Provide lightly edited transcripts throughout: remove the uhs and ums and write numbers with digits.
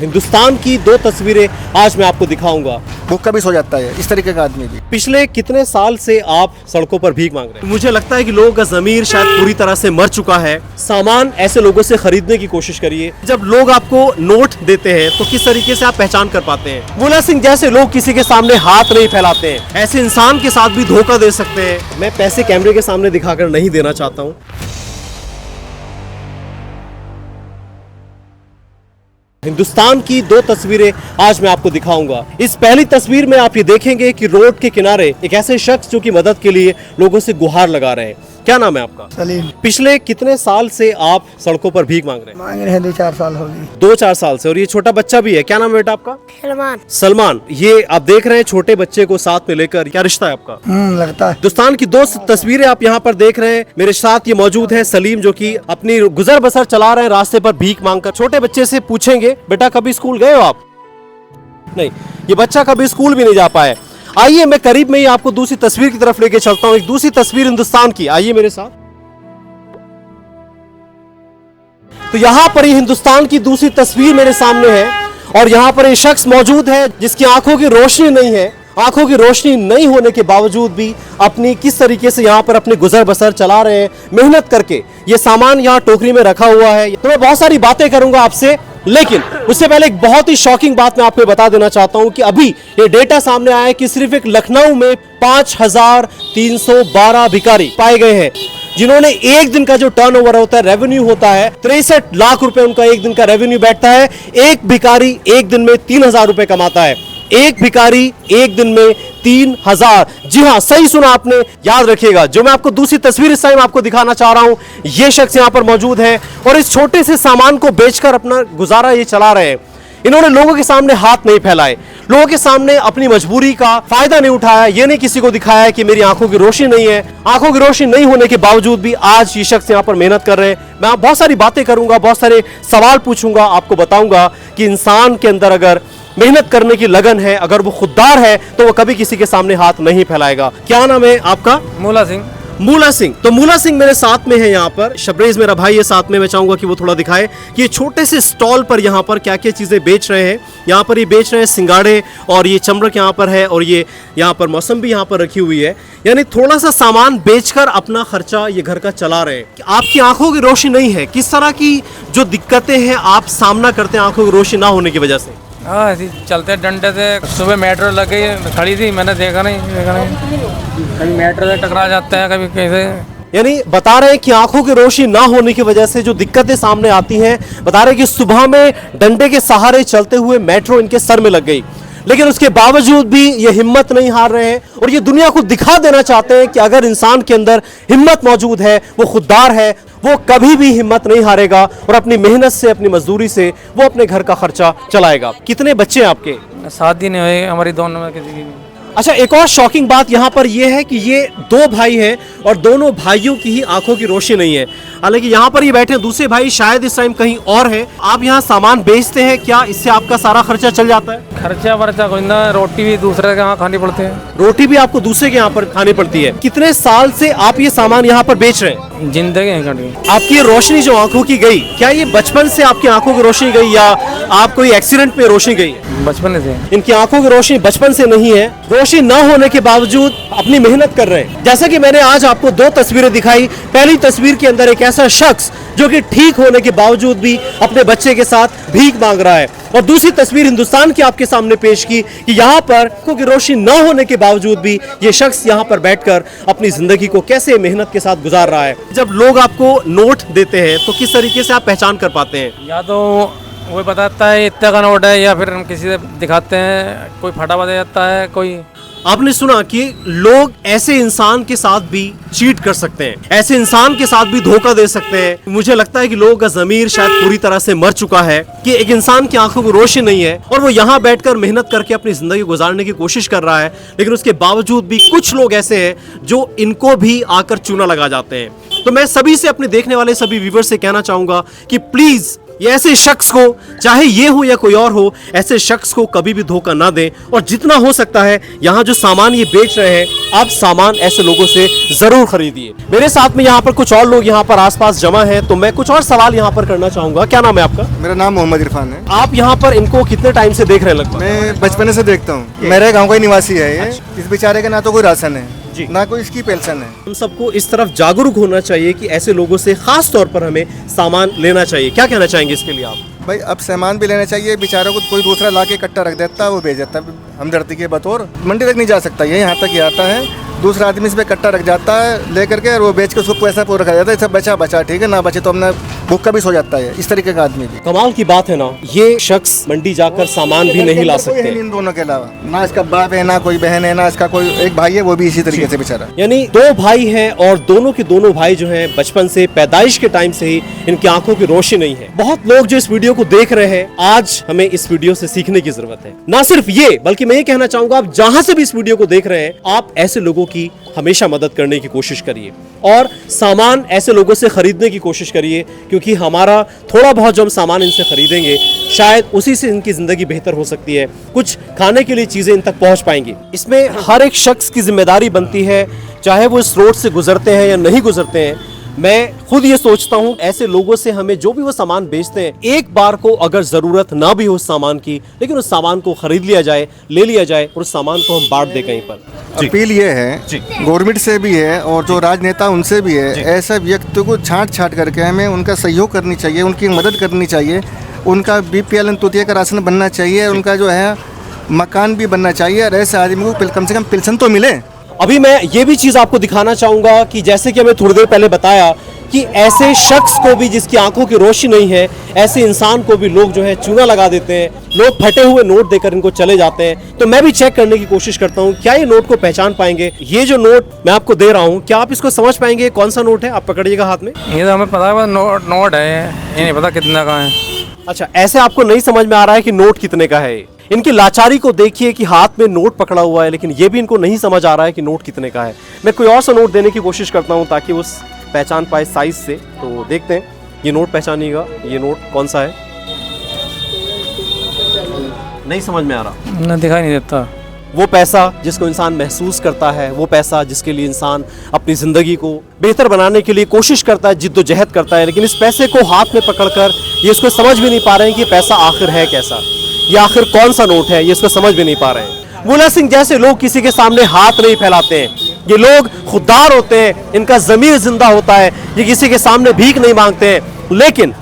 हिंदुस्तान की दो तस्वीरें आज मैं आपको दिखाऊंगा। भूखा भी सो जाता है इस तरीके का आदमी भी। पिछले कितने साल से आप सड़कों पर भीख मांग रहे हैं? मुझे लगता है कि लोगों का ज़मीर शायद पूरी तरह से मर चुका है। सामान ऐसे लोगों से खरीदने की कोशिश करिए। जब लोग आपको नोट देते हैं तो किस तरीके से आप पहचान कर पाते हैं? मूला सिंह जैसे लोग किसी के सामने हाथ नहीं फैलाते हैं, ऐसे इंसान के साथ भी धोखा दे सकते हैं। मैं पैसे कैमरे के सामने दिखाकर नहीं देना चाहता हूँ। हिंदुस्तान की दो तस्वीरें आज मैं आपको दिखाऊंगा। इस पहली तस्वीर में आप ये देखेंगे कि रोड के किनारे एक ऐसे शख्स जो कि मदद के लिए लोगों से गुहार लगा रहे हैं। क्या नाम है आपका? सलीम। पिछले कितने साल से आप सड़कों पर भीख मांग रहे हैं? मांग रहे हैं 2-4 साल हो गई। 2-4 साल से। और ये छोटा बच्चा भी है, क्या नाम है बेटा आपका? सलमान। सलमान, ये आप देख रहे हैं छोटे बच्चे को साथ में लेकर, क्या रिश्ता है आपका? लगता है। हिंदुस्तान की दो तस्वीरें आप यहाँ पर देख रहे हैं। मेरे साथ ये मौजूद है सलीम, जो कि अपनी गुजर बसर चला रहे हैं रास्ते पर भीख मांगकर। छोटे बच्चे से पूछेंगे, बेटा कभी स्कूल गए हो आप? नहीं, ये बच्चा कभी स्कूल भी नहीं जा पाया। आइए मैं करीब में ही आपको दूसरी तस्वीर की तरफ लेके चलता हूँ। एक दूसरी तस्वीर हिंदुस्तान की, आइए मेरे साथ। तो यहाँ पर ये हिंदुस्तान की दूसरी तस्वीर मेरे सामने है और यहाँ पर ये शख्स मौजूद है जिसकी आंखों की रोशनी नहीं है। आंखों की रोशनी नहीं होने के बावजूद भी अपनी किस तरीके से यहाँ पर अपने गुजर बसर चला रहे हैं, मेहनत करके। ये सामान यहाँ टोकरी में रखा हुआ है। तो मैं बहुत सारी बातें करूंगा आपसे, लेकिन उससे पहले एक बहुत ही शॉकिंग बात मैं आपको बता देना चाहता हूं कि अभी ये डेटा सामने आया है कि सिर्फ एक लखनऊ में 5312 भिखारी पाए गए हैं जिन्होंने एक दिन का जो टर्नओवर होता है, रेवेन्यू होता है 63 लाख रुपए उनका एक दिन का रेवेन्यू बैठता है। एक भिखारी एक दिन में 3000 रुपए कमाता है। एक भिखारी एक दिन में 3000। जी हाँ, सही सुना आपने। याद रखिएगा, जो मैं आपको दूसरी तस्वीर इस टाइम आपको दिखाना चाह रहा हूं, ये शख्स यहां पर मौजूद है और इस छोटे से सामान को बेचकर अपना गुजारा ये चला रहे हैं। इन्होंने लोगों के सामने हाथ नहीं फैलाए, लोगों के सामने अपनी मजबूरी का फायदा नहीं उठाया। ये नहीं किसी को दिखाया है कि मेरी आंखों की रोशनी नहीं है। आंखों की रोशनी नहीं होने के बावजूद भी आज ये शख्स यहाँ पर मेहनत कर रहे हैं। मैं बहुत सारी बातें करूंगा, बहुत सारे सवाल पूछूंगा, आपको बताऊंगा कि इंसान के अंदर अगर मेहनत करने की लगन है, अगर वो खुददार है, तो वो कभी किसी के सामने हाथ नहीं फैलाएगा। क्या नाम है आपका? मूला सिंह। मूला सिंह। तो मूला सिंह मेरे साथ में है यहाँ पर। शबरेज मेरा भाई है साथ में। मैं चाहूंगा कि वो थोड़ा दिखाए कि ये छोटे से स्टॉल पर यहाँ पर क्या क्या चीजें बेच रहे हैं। यहाँ पर ये बेच रहे हैं सिंगाड़े और ये चमरक यहाँ पर है और ये यहाँ पर मौसम भी यहाँ पर रखी हुई है। यानी थोड़ा सा सामान बेचकर अपना खर्चा ये घर का चला रहे हैं। आपकी आंखों की रोशनी नहीं है, किस तरह की जो दिक्कतें हैं आप सामना करते हैं आंखों की रोशनी ना होने की वजह से? हाँ, ऐसे चलते डंडे से। सुबह मेट्रो लग गई, खड़ी थी, मैंने देखा नहीं। कभी मेट्रो से टकरा जाते हैं, कभी कैसे। यानी बता रहे हैं कि आंखों की रोशनी ना होने की वजह से जो दिक्कतें सामने आती हैं। बता रहे हैं कि सुबह में डंडे के सहारे चलते हुए मेट्रो इनके सर में लग गई, लेकिन उसके बावजूद भी ये हिम्मत नहीं हार रहे हैं और ये दुनिया को दिखा देना चाहते हैं कि अगर इंसान के अंदर हिम्मत मौजूद है, वो खुददार है, वो कभी भी हिम्मत नहीं हारेगा और अपनी मेहनत से, अपनी मजदूरी से वो अपने घर का खर्चा चलाएगा। कितने बच्चे हैं आपके? शादी नहीं हुई हमारी दोनों में किसी की भी। अच्छा, एक और शॉकिंग बात यहाँ पर यह है कि ये दो भाई हैं और दोनों भाइयों की ही आंखों की रोशनी नहीं है। हालांकि यहाँ पर ये बैठे दूसरे भाई शायद इस टाइम कहीं और है। आप यहाँ सामान बेचते हैं, क्या इससे आपका सारा खर्चा चल जाता है? खर्चा वर्चा कोई ना, रोटी भी दूसरे के यहाँ खानी पड़ती है। रोटी भी आपको दूसरे के यहाँ पर खानी पड़ती है। कितने साल से आप ये सामान यहाँ पर बेच रहे हैं? जिंदगी है कटी। आपकी ये रोशनी जो आंखों की गई, क्या ये बचपन से आपकी आंखों की रोशनी गई या आप कोई एक्सीडेंट में रोशनी गई? बचपन से इनकी आंखों की रोशनी बचपन से नहीं है। रोशनी न होने के बावजूद अपनी मेहनत कर रहे हैं। जैसा कि मैंने आज आपको दो तस्वीरें दिखाई। पहली तस्वीर के अंदर एक ऐसा शख्स जो कि ठीक होने के बावजूद भी अपने बच्चे के साथ भीख मांग रहा है और दूसरी तस्वीर हिंदुस्तान की आपके सामने पेश की कि यहाँ पर आंखों की रोशनी न होने के बावजूद भी ये शख्स यहाँ पर बैठकर अपनी जिंदगी को कैसे मेहनत के साथ गुजार रहा है। जब लोग आपको नोट देते हैं तो किस तरीके से आप पहचान कर पाते हैं? या तो वो बताता है इतना का नोट है, या फिर हम किसी से दिखाते हैं, कोई फटा बता जाता है। कोई आपने सुना कि लोग ऐसे इंसान के साथ भी चीट कर सकते हैं, ऐसे इंसान के साथ भी धोखा दे सकते हैं। मुझे लगता है कि लोगों का ज़मीर शायद पूरी तरह से मर चुका है कि एक इंसान की आंखों को रोशनी नहीं है और वो यहाँ बैठकर मेहनत करके अपनी जिंदगी गुजारने की कोशिश कर रहा है, लेकिन उसके बावजूद भी कुछ लोग ऐसे हैं जो इनको भी आकर चूना लगा जाते हैं। तो मैं सभी से, अपने देखने वाले सभी व्यूअर्स से कहना चाहूंगा कि प्लीज ये ऐसे शख्स को, चाहे ये हो या कोई और हो, ऐसे शख्स को कभी भी धोखा ना दें और जितना हो सकता है यहाँ जो सामान ये बेच रहे हैं, आप सामान ऐसे लोगों से जरूर खरीदिए। मेरे साथ में यहाँ पर कुछ और लोग यहाँ पर आसपास जमा हैं, तो मैं कुछ और सवाल यहाँ पर करना चाहूंगा। क्या नाम है आपका? मेरा नाम मोहम्मद इरफान है। आप यहाँ पर इनको कितने टाइम से देख रहे हैं? लगभग मैं बचपन से देखता हूँ। मेरे गांव का ही निवासी है ये। इस बेचारे का ना तो कोई राशन है जी, ना कोई इसकी पेंशन है। हम सबको इस तरफ जागरूक होना चाहिए कि ऐसे लोगों से खास तौर पर हमें सामान लेना चाहिए। क्या कहना चाहेंगे इसके लिए आप? भाई अब सामान भी लेना चाहिए, बेचारों को कोई दूसरा ला के इकट्ठा रख देता है, वो भेज देता है हमदर्दी के बतौर। मंडी तक नहीं जा सकता, ये यहाँ तक ही आता है, दूसरा आदमी इस पे इकट्ठा रख जाता है लेकर के, और वो बेच के उसको पैसा पूरा रखा जाता है। सब बचा बचा ठीक है, ना बचे तो अपना भूखा भी सो जाता है। इस तरीके का आदमी भी। कमाल की बात है ना, ये शख्स मंडी जाकर सामान भी नहीं ला कोई है सकते। नहीं इन दोनों के अलावा, ना इसका बाप है, ना कोई बहन है, ना इसका कोई एक भाई है, वो भी इसी तरीके से बेचारा। यानी दो भाई हैं और दोनों के दोनों भाई जो हैं बचपन से, पैदाइश के टाइम से ही इनकी आंखों की रोशनी नहीं है। बहुत लोग जो इस वीडियो को देख रहे हैं, आज हमें इस वीडियो से सीखने की जरूरत है। ना सिर्फ ये, बल्कि मैं ये कहना चाहूंगा, आप जहां से भी इस वीडियो को देख रहे हैं, आप ऐसे लोगों की हमेशा मदद करने की कोशिश करिए और सामान ऐसे लोगों से खरीदने की कोशिश करिए, क्योंकि हमारा थोड़ा बहुत जो हम सामान इनसे खरीदेंगे, शायद उसी से इनकी जिंदगी बेहतर हो सकती है। कुछ खाने के लिए चीजें इन तक पहुंच पाएंगी। इसमें हर एक शख्स की जिम्मेदारी बनती है, चाहे वो इस रोड से गुजरते हैं या नहीं गुजरते हैं। मैं खुद ये सोचता हूँ, ऐसे लोगों से हमें जो भी वो सामान बेचते हैं, एक बार को अगर जरूरत ना भी हो उस सामान की, लेकिन उस सामान को खरीद लिया जाए, ले लिया जाए और उस सामान को हम बांट दें कहीं पर। अपील ये है गवर्नमेंट से भी है और जो राजनेता उनसे भी है, ऐसे व्यक्ति को छांट छांट करके हमें उनका सहयोग करनी चाहिए, उनकी मदद करनी चाहिए, उनका BPL अंत्योदय का राशन बनना चाहिए, उनका जो है मकान भी बनना चाहिए, और ऐसे आदमी को कम से कम पेंशन तो मिले। अभी मैं ये भी चीज आपको दिखाना चाहूंगा कि जैसे कि हमें थोड़ी देर पहले बताया कि ऐसे शख्स को भी जिसकी आंखों की रोशनी नहीं है, ऐसे इंसान को भी लोग जो है चूना लगा देते हैं, लोग फटे हुए नोट देकर इनको चले जाते हैं। तो मैं भी चेक करने की कोशिश करता हूँ, क्या ये नोट को पहचान पाएंगे? ये जो नोट मैं आपको दे रहा हूँ, क्या आप इसको समझ पाएंगे कौन सा नोट है? आप पकड़िएगा हाथ में। ये तो हमें पता है, नोट है, ये नहीं पता कितना का है। अच्छा, ऐसे आपको नहीं समझ में आ रहा है कि नोट कितने का है? इनकी लाचारी को देखिए कि हाथ में नोट पकड़ा हुआ है, लेकिन ये भी इनको नहीं समझ आ रहा है कि नोट कितने का है। मैं कोई और सा नोट देने की कोशिश करता हूँ ताकि वो पहचान पाए साइज से। तो देखते हैं, ये नोट पहचानिएगा, ये नोट कौन सा है? नहीं समझ में आ रहा, ना दिखाई नहीं देता। वो पैसा जिसको इंसान महसूस करता है, वो पैसा जिसके लिए इंसान अपनी ज़िंदगी को बेहतर बनाने के लिए कोशिश करता है, जिद्दोजहद करता है, लेकिन इस पैसे को हाथ में पकड़कर ये इसको समझ भी नहीं पा रहे हैं कि ये पैसा आखिर है कैसा, ये आखिर कौन सा नोट है, ये इसको समझ भी नहीं पा रहे हैं। मुला सिंह जैसे लोग किसी के सामने हाथ नहीं फैलाते हैं। ये लोग खुददार होते हैं, इनका ज़मीर जिंदा होता है, ये किसी के सामने भीख नहीं मांगते हैं, लेकिन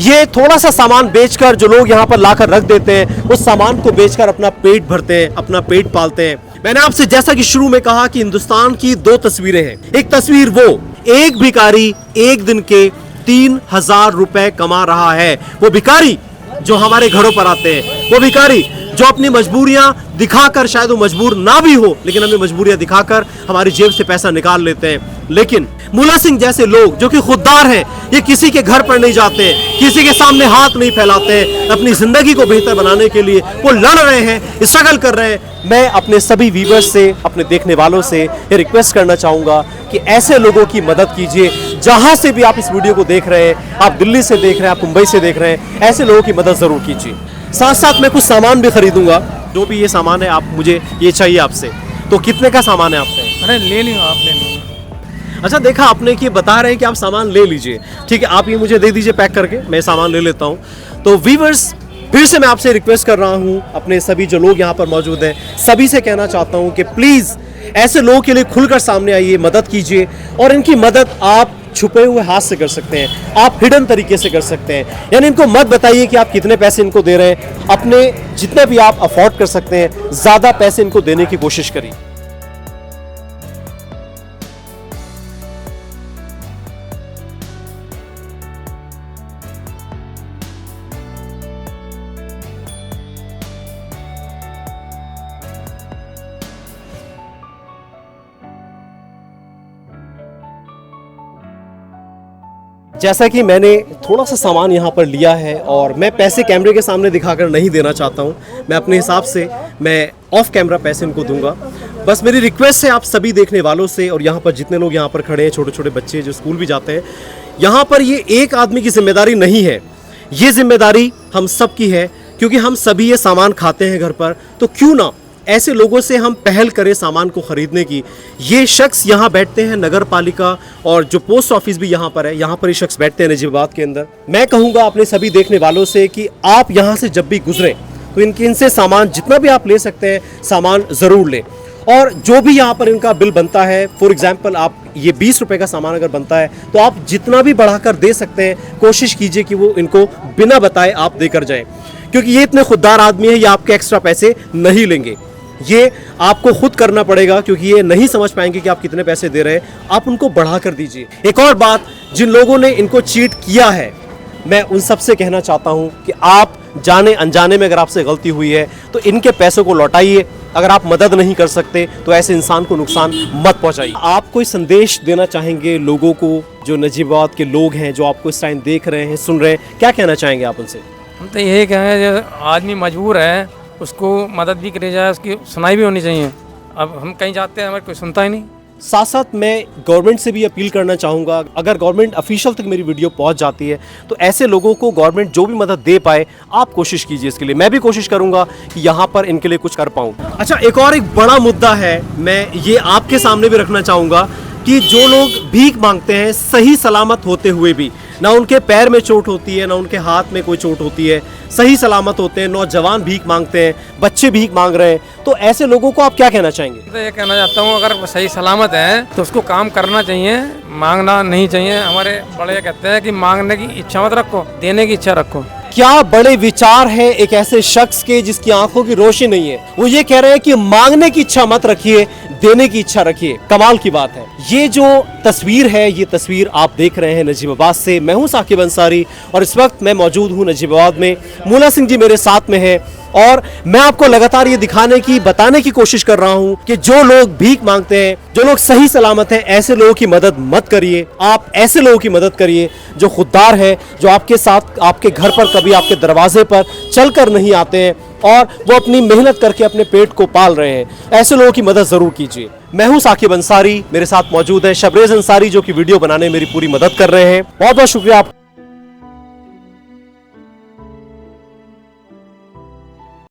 ये थोड़ा सा सामान बेचकर जो लोग यहाँ पर लाकर रख देते हैं, उस सामान को बेचकर अपना पेट भरते हैं, अपना पेट पालते हैं। मैंने आपसे जैसा कि शुरू में कहा कि हिंदुस्तान की दो तस्वीरें हैं। एक तस्वीर वो, एक भिखारी एक दिन के 3000 रुपए कमा रहा है, वो भिखारी जो हमारे घरों पर आते हैं, वो भिखारी जो अपनी मजबूरियां दिखाकर, शायद वो मजबूर ना भी हो, लेकिन हमें मजबूरियां दिखाकर हमारी जेब से पैसा निकाल लेते हैं। लेकिन मुला सिंह जैसे लोग जो कि खुददार हैं, ये किसी के घर पर नहीं जाते, किसी के सामने हाथ नहीं फैलाते, अपनी जिंदगी को बेहतर बनाने के लिए वो लड़ रहे हैं, स्ट्रगल कर रहे हैं। मैं अपने सभी व्यूअर्स से, अपने देखने वालों से ये रिक्वेस्ट करना चाहूंगा कि ऐसे लोगों की मदद कीजिए। जहां से भी आप इस वीडियो को देख रहे हैं, आप दिल्ली से देख रहे हैं, आप मुंबई से देख रहे हैं, ऐसे लोगों की मदद जरूर कीजिए। साथ साथ मैं कुछ सामान भी खरीदूंगा, जो भी ये सामान है, आप मुझे ये चाहिए आपसे। तो कितने का सामान है आपका? अरे ले लियो, आप ले लियो। अच्छा, देखा आपने कि बता रहे हैं कि आप सामान ले लीजिए, ठीक है, आप ये मुझे दे दीजिए पैक करके, मैं सामान ले लेता हूँ। तो व्यूअर्स, फिर से मैं आपसे रिक्वेस्ट कर रहा हूँ, अपने सभी जो लोग यहाँ पर मौजूद हैं, सभी से कहना चाहता हूँ कि प्लीज़ ऐसे लोगों के लिए खुलकर सामने आइए, मदद कीजिए। और इनकी मदद आप छुपे हुए हाथ से कर सकते हैं, आप हिडन तरीके से कर सकते हैं। यानी इनको मत बताइए कि आप कितने पैसे इनको दे रहे हैं, अपने जितने भी आप अफोर्ड कर सकते हैं, ज़्यादा पैसे इनको देने की कोशिश करिए। जैसा कि मैंने थोड़ा सा सामान यहाँ पर लिया है और मैं पैसे कैमरे के सामने दिखाकर नहीं देना चाहता हूँ, मैं अपने हिसाब से मैं ऑफ कैमरा पैसे इनको दूंगा। बस मेरी रिक्वेस्ट है आप सभी देखने वालों से, और यहाँ पर जितने लोग यहाँ पर खड़े हैं, छोटे छोटे बच्चे जो स्कूल भी जाते हैं, यहाँ पर ये एक आदमी की जिम्मेदारी नहीं है, ये जिम्मेदारी हम सब की है, क्योंकि हम सभी ये सामान खाते हैं घर पर, तो क्यों ना ऐसे लोगों से हम पहल करें सामान को खरीदने की। ये शख्स यहाँ बैठते हैं, नगर पालिका और जो पोस्ट ऑफिस भी यहाँ पर है, यहाँ पर ये शख्स बैठते हैं नजीबाबाद के अंदर। मैं कहूँगा अपने सभी देखने वालों से कि आप यहाँ से जब भी गुजरें तो इनसे सामान जितना भी आप ले सकते हैं सामान ज़रूर लें। और जो भी यहाँ पर इनका बिल बनता है, फॉर एग्जाम्पल आप ये 20 रुपए का सामान अगर बनता है तो आप जितना भी बढ़ाकर दे सकते हैं, कोशिश कीजिए कि वो इनको बिना बताए आप देकर जाएं, क्योंकि ये इतने खुददार आदमी है, ये आपके एक्स्ट्रा पैसे नहीं लेंगे। ये आपको खुद करना पड़ेगा, क्योंकि ये नहीं समझ पाएंगे कि आप कितने पैसे दे रहे हैं। आप उनको बढ़ा कर दीजिए। एक और बात, जिन लोगों ने इनको चीट किया है, मैं उन सब से कहना चाहता हूं कि आप जाने अनजाने में अगर आपसे गलती हुई है तो इनके पैसों को लौटाइए। अगर आप मदद नहीं कर सकते तो ऐसे इंसान को नुकसान मत पहुंचाइए। आप कोई संदेश देना चाहेंगे लोगों को, जो नजीबाबाद के लोग हैं, जो आपको इस टाइम देख रहे हैं, सुन रहे हैं, क्या कहना चाहेंगे आप उनसे? हम तो यही कहें, जो आदमी मजबूर है उसको मदद भी करी जाए, उसकी सुनाई भी होनी चाहिए। अब हम कहीं जाते हैं, हमारे कोई सुनता ही नहीं। साथ साथ मैं गवर्नमेंट से भी अपील करना चाहूँगा, अगर गवर्नमेंट ऑफिशियल तक मेरी वीडियो पहुँच जाती है तो ऐसे लोगों को गवर्नमेंट जो भी मदद दे पाए आप कोशिश कीजिए इसके लिए। मैं भी कोशिश करूँगा कि यहाँ पर इनके लिए कुछ कर पाऊँ। अच्छा, एक और एक बड़ा मुद्दा है, मैं ये आपके सामने भी रखना चाहूँगा कि जो लोग भीख मांगते हैं सही सलामत होते हुए भी, ना उनके पैर में चोट होती है, ना उनके हाथ में कोई चोट होती है, सही सलामत होते हैं, नौजवान भीख मांगते हैं, बच्चे भीख मांग रहे हैं, तो ऐसे लोगों को आप क्या कहना चाहेंगे? तो ये कहना चाहता हूँ, अगर वो सही सलामत है तो उसको काम करना चाहिए, मांगना नहीं चाहिए। हमारे बड़े कहते हैं कि मांगने की इच्छा मत रखो, देने की इच्छा रखो। क्या बड़े विचार हैं एक ऐसे शख्स के जिसकी आंखों की रोशनी नहीं है। वो ये कह रहे हैं कि मांगने की इच्छा मत रखिए, देने की इच्छा रखिए। कमाल की बात है। ये जो तस्वीर है, ये तस्वीर आप देख रहे हैं नजीबाबाद से। मैं हूं साकिब अंसारी और इस वक्त मैं मौजूद हूं नजीबाबाद में। मूला सिंह जी मेरे साथ में है और मैं आपको लगातार ये दिखाने की, बताने की कोशिश कर रहा हूं कि जो लोग भीख मांगते हैं, जो लोग सही सलामत हैं, ऐसे लोगों की मदद मत करिए। आप ऐसे लोगों की मदद करिए जो खुददार है, जो आपके साथ, आपके घर पर, कभी आपके दरवाजे पर चलकर नहीं आते हैं और वो अपनी मेहनत करके अपने पेट को पाल रहे हैं। ऐसे लोगों की मदद जरूर कीजिए। मैं हूं साकिब अंसारी, मेरे साथ मौजूद है शबरेज अंसारी, जो कि वीडियो बनाने में मेरी पूरी मदद कर रहे हैं। बहुत बहुत शुक्रिया आप